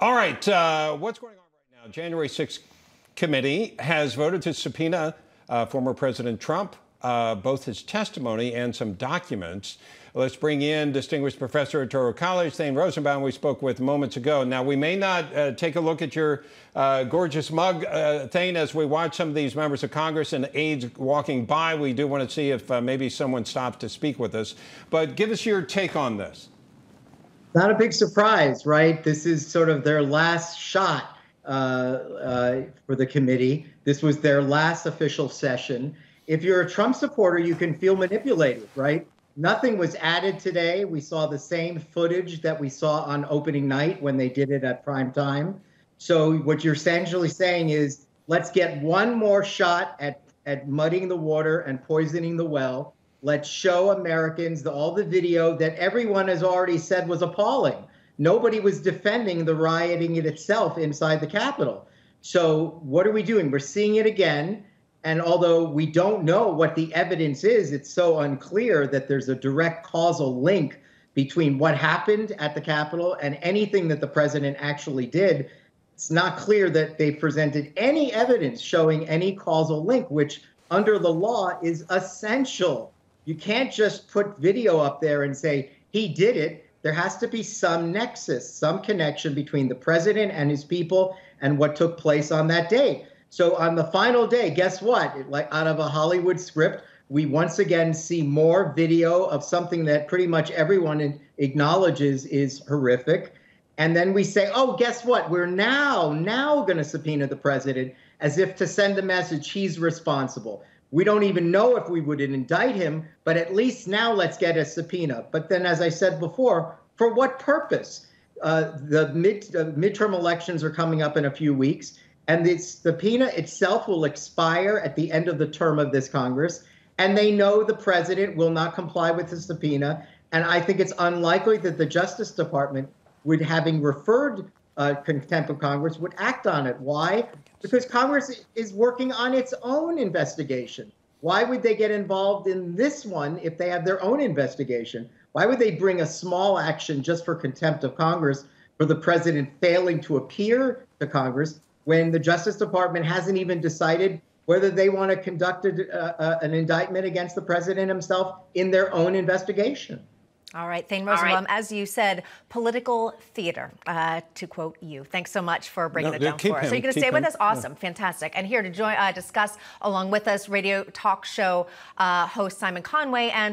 All right, what's going on right now? January 6th committee has voted to subpoena former President Trump, both his testimony and some documents. Let's bring in distinguished professor at Touro College, Thane Rosenbaum, we spoke with moments ago. Now, we may not take a look at your gorgeous mug, Thane, as we watch some of these members of Congress and aides walking by. We do want to see if maybe someone stops to speak with us. But give us your take on this. Not a big surprise, right? This is sort of their last shot for the committee. This was their last official session. If you're a Trump supporter, you can feel manipulated, right? Nothing was added today. We saw the same footage that we saw on opening night when they did it at prime time. So what you're essentially saying is, let's get one more shot at muddying the water and poisoning the well. Let's show Americans all the video that everyone has already said was appalling. Nobody was defending the rioting in itself inside the Capitol. So what are we doing? We're seeing it again. And although we don't know what the evidence is, it's so unclear that there's a direct causal link between what happened at the Capitol and anything that the president actually did. It's not clear that they presented any evidence showing any causal link, which under the law is essential. You can't just put video up there and say, he did it. There has to be some nexus, some connection between the president and his people and what took place on that day. So on the final day, guess what? Like out of a Hollywood script, we once again see more video of something that pretty much everyone acknowledges is horrific. And then we say, oh, guess what? We're now going to subpoena the president as if to send a message he's responsible. We don't even know if we would indict him, but at least now let's get a subpoena. But then, as I said before, for what purpose? The midterm elections are coming up in a few weeks, and the subpoena itself will expire at the end of the term of this Congress, and they know the president will not comply with the subpoena. And I think it's unlikely that the Justice Department would, having referred contempt of Congress, would act on it. Why? Because Congress is working on its own investigation. Why would they get involved in this one if they have their own investigation? Why would they bring a small action just for contempt of Congress for the president failing to appear to Congress when the Justice Department hasn't even decided whether they want to conduct an indictment against the president himself in their own investigation? All right, Thane Rosenbaum, as you said, political theater, to quote you. Thanks so much for bringing it down for us. So you're going to stay with us? Awesome, fantastic. And here to join, discuss along with us, radio talk show host Simon Conway and